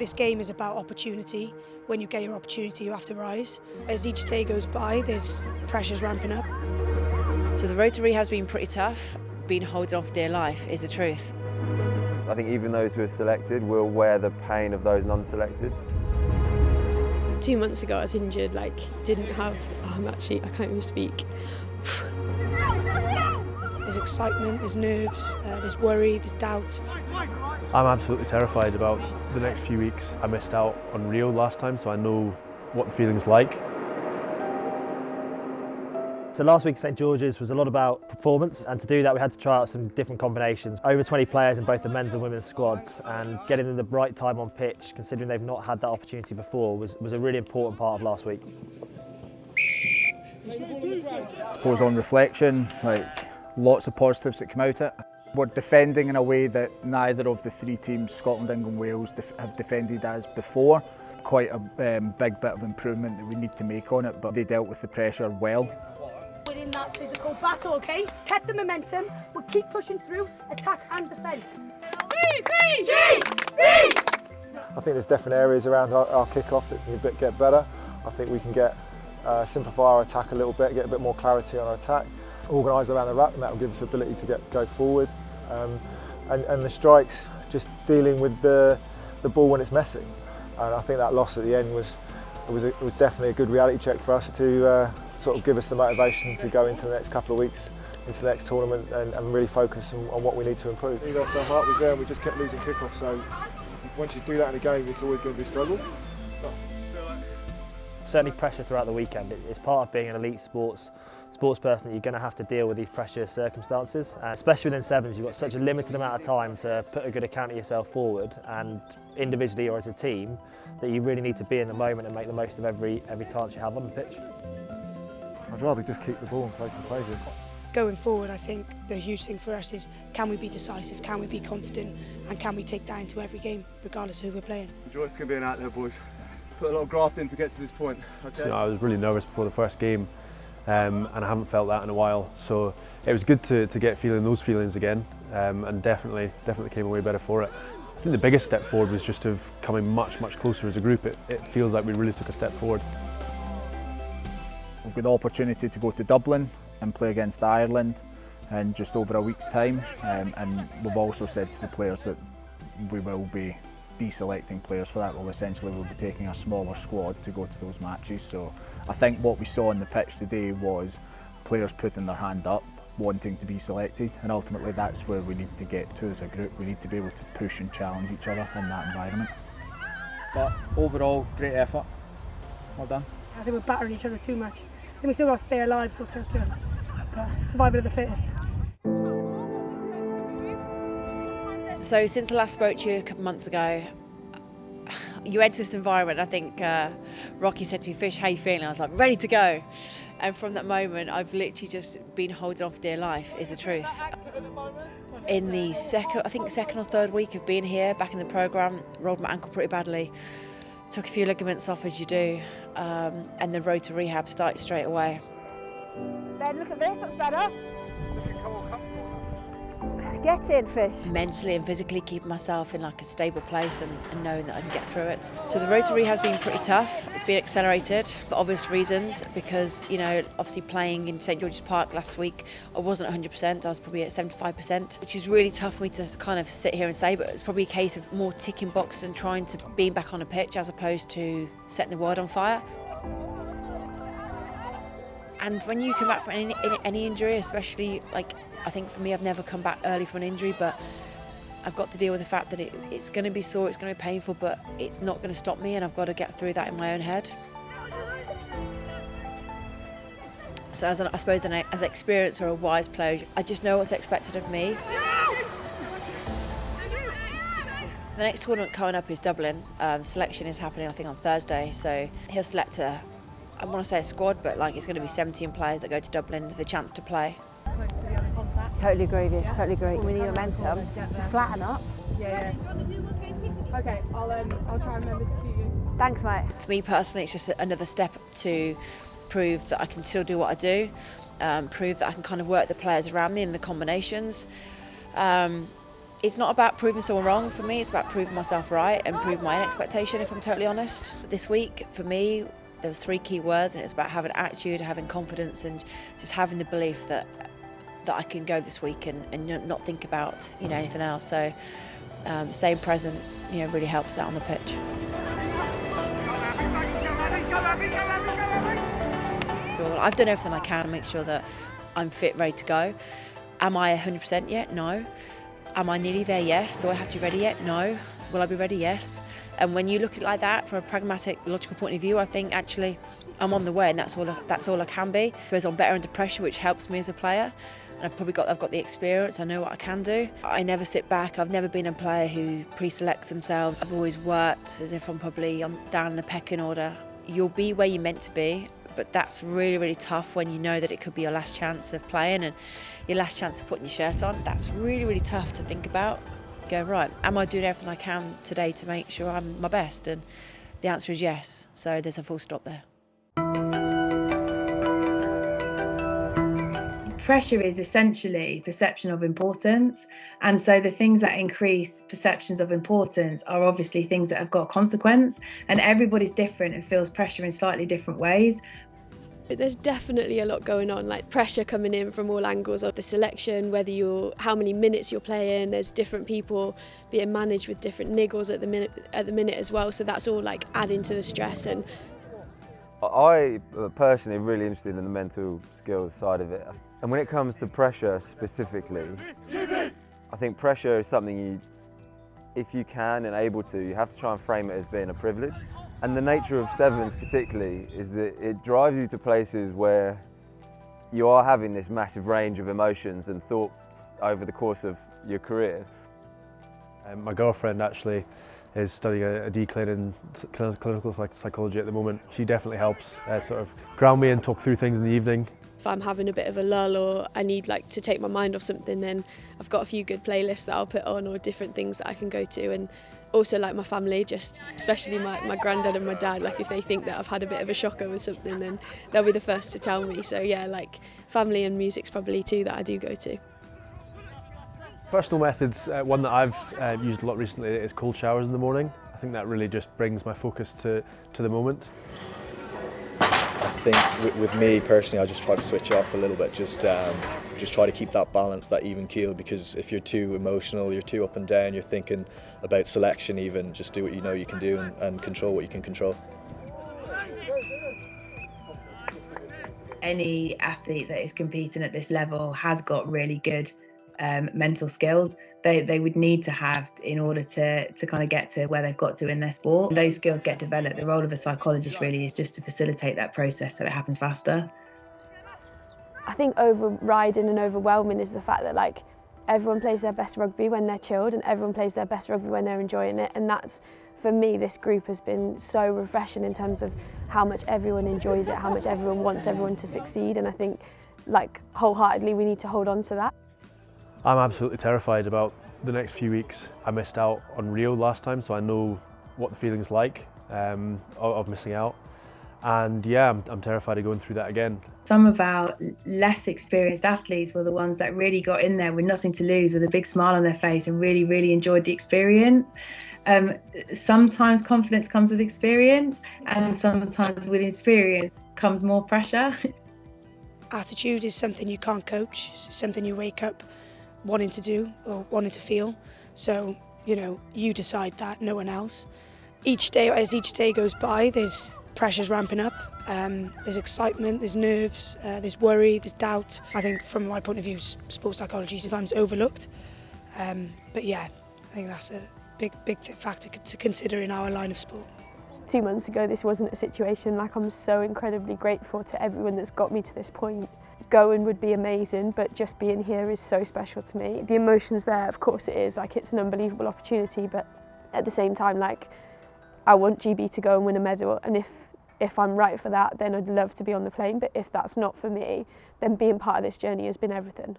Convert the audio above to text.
this game is about opportunity. When you get your opportunity, you have to rise. As each day goes by, there's pressures ramping up. So the road to rehab has been pretty tough. Being holding on for dear life is the truth. I think even those who are selected will wear the pain of those non-selected. 2 months ago I was injured, I can't even speak. There's excitement, there's nerves, there's worry, there's doubt. I'm absolutely terrified about the next few weeks. I missed out on Rio last time, so I know what the feeling's like. So last week at St George's was a lot about performance, and to do that we had to try out some different combinations. Over 20 players in both the men's and women's squads, and getting them the right time on pitch, considering they've not had that opportunity before, was a really important part of last week. I suppose on reflection, lots of positives that come out of it. We're defending in a way that neither of the three teams, Scotland, England, Wales, have defended as before. Quite a big bit of improvement that we need to make on it, but they dealt with the pressure well. We're in that physical battle, okay? Kept the momentum, we'll keep pushing through, attack and defence. I think there's definite areas around our kick-off that can get better. I think we can simplify our attack a little bit, get a bit more clarity on our attack, organise around the ruck, and that will give us the ability to go forward. And the strikes, just dealing with the ball when it's messy. And I think that loss at the end was definitely a good reality check for us to sort of give us the motivation to go into the next couple of weeks, into the next tournament, and really focus on what we need to improve. Our heart was there and we just kept losing kick-offs, so once you do that in a game, it's always going to be a struggle. Certainly pressure throughout the weekend. It's part of being an elite sports person that you're going to have to deal with these pressure circumstances. Especially within sevens, you've got such a limited amount of time to put a good account of yourself forward, and individually or as a team, that you really need to be in the moment and make the most of every chance you have on the pitch. I'd rather just keep the ball and play some plays. Going forward, I think the huge thing for us is, can we be decisive, can we be confident, and can we take that into every game, regardless of who we're playing. Enjoy being out there, boys. Put a lot of graft in to get to this point. Okay? I was really nervous before the first game, and I haven't felt that in a while. So it was good to get feeling those feelings again, and definitely came away better for it. I think the biggest step forward was just of coming much closer as a group. It feels like we really took a step forward. We've got the opportunity to go to Dublin and play against Ireland in just over a week's time, and we've also said to the players that we will be deselecting players for that. We'll be taking a smaller squad to go to those matches. So I think what we saw on the pitch today was players putting their hand up, wanting to be selected, and ultimately that's where we need to get to as a group. We need to be able to push and challenge each other in that environment. But overall, great effort. Well done. I think we're battering each other too much. I think we still got to stay alive till Tokyo. But survival of the fittest. So since I last spoke to you a couple of months ago, you enter this environment. I think Rocky said to me, "Fish, how you feeling?" I was like, ready to go. And from that moment, I've literally just been holding on for dear life, is the truth. In the second or third week of being here, back in the programme, rolled my ankle pretty badly. Took a few ligaments off, as you do, and the road to rehab started straight away. Ben, look at this, that's better. Get in, Fish. Mentally and physically keeping myself in a stable place and knowing that I can get through it. So the road to rehab has been pretty tough. It's been accelerated for obvious reasons because, obviously playing in St George's Park last week, I wasn't 100%, I was probably at 75%, which is really tough for me to kind of sit here and say, but it's probably a case of more ticking boxes and trying to being back on a pitch as opposed to setting the world on fire. And when you come back from any injury, especially I think for me, I've never come back early from an injury, but I've got to deal with the fact that it's going to be sore, it's going to be painful, but it's not going to stop me, and I've got to get through that in my own head. So as an experience or a wise player, I just know what's expected of me. The next tournament coming up is Dublin. Selection is happening, I think, on Thursday, so he'll select I want to say a squad, but it's going to be 17 players that go to Dublin with a chance to play. Totally agree with you, totally agree. We need momentum. Flatten up. Yeah. Okay, I'll try and remember to you. Thanks, mate. For me personally, it's just another step to prove that I can still do what I do, prove that I can kind of work the players around me and the combinations. It's not about proving someone wrong for me, it's about proving myself right and proving my own expectation, if I'm totally honest. This week, for me, there was 3 key words, and it was about having attitude, having confidence, and just having the belief that I can go this week and not think about anything else. So staying present really helps out on the pitch. Well, I've done everything I can to make sure that I'm fit, ready to go. Am I 100% yet? No. Am I nearly there? Yes. Do I have to be ready yet? No. Will I be ready? Yes. And when you look at it like that, from a pragmatic, logical point of view, I think actually I'm on the way, and that's all I can be. Because I'm better under pressure, which helps me as a player. And I've got the experience. I know what I can do. I never sit back. I've never been a player who pre-selects themselves. I've always worked as if I'm down in the pecking order. You'll be where you're meant to be, but that's really, really tough when you know that it could be your last chance of playing and your last chance of putting your shirt on. That's really, really tough to think about. Go, right, am I doing everything I can today to make sure I'm my best? And the answer is yes. So there's a full stop there. Pressure is essentially perception of importance, and so the things that increase perceptions of importance are obviously things that have got consequence, and everybody's different and feels pressure in slightly different ways. There's definitely a lot going on, like pressure coming in from all angles of the selection, how many minutes you're playing. There's different people being managed with different niggles at the minute as well, so that's all like adding to the stress. And I personally am really interested in the mental skills side of it. And when it comes to pressure specifically, I think pressure is something if you can and able to, you have to try and frame it as being a privilege. And the nature of sevens particularly is that it drives you to places where you are having this massive range of emotions and thoughts over the course of your career. My girlfriend actually is studying a decline in clinical psychology at the moment. She definitely helps sort of ground me and talk through things in the evening. if I'm having a bit of a lull or I need to take my mind off something, then I've got a few good playlists that I'll put on or different things that I can go to. And also my family, especially my granddad and my dad, if they think that I've had a bit of a shocker with something, then they'll be the first to tell me. So yeah, family and music's probably two that I do go to. Personal methods, one that I've used a lot recently is cold showers in the morning. I think that really just brings my focus to the moment. I think with me personally, I just try to switch off a little bit, just try to keep that balance, that even keel, because if you're too emotional, you're too up and down, you're thinking about selection even, just do what you know you can do and control what you can control. Any athlete that is competing at this level has got really good mental skills they would need to have in order to kind of get to where they've got to in their sport. Those skills get developed. The role of a psychologist really is just to facilitate that process so it happens faster. I think overriding and overwhelming is the fact that everyone plays their best rugby when they're chilled and everyone plays their best rugby when they're enjoying it, and that's, for me, this group has been so refreshing in terms of how much everyone enjoys it, how much everyone wants everyone to succeed, and I think wholeheartedly we need to hold on to that. I'm absolutely terrified about the next few weeks. I missed out on Rio last time, so I know what the feeling's like of missing out. And yeah, I'm terrified of going through that again. Some of our less experienced athletes were the ones that really got in there with nothing to lose, with a big smile on their face, and really, really enjoyed the experience. Sometimes confidence comes with experience, and sometimes with experience comes more pressure. Attitude is something you can't coach. It's something you wake up wanting to do or wanting to feel. So, you decide that, no one else. As each day goes by, there's pressures ramping up. There's excitement, there's nerves, there's worry, there's doubt. I think from my point of view, sports psychology is sometimes overlooked. But yeah, I think that's a big factor to consider in our line of sport. 2 months ago, this wasn't a situation. I'm so incredibly grateful to everyone that's got me to this point. Going would be amazing, but just being here is so special to me. The emotions there, of course it is, it's an unbelievable opportunity, but at the same time, I want GB to go and win a medal, and if I'm right for that, then I'd love to be on the plane, but if that's not for me, then being part of this journey has been everything.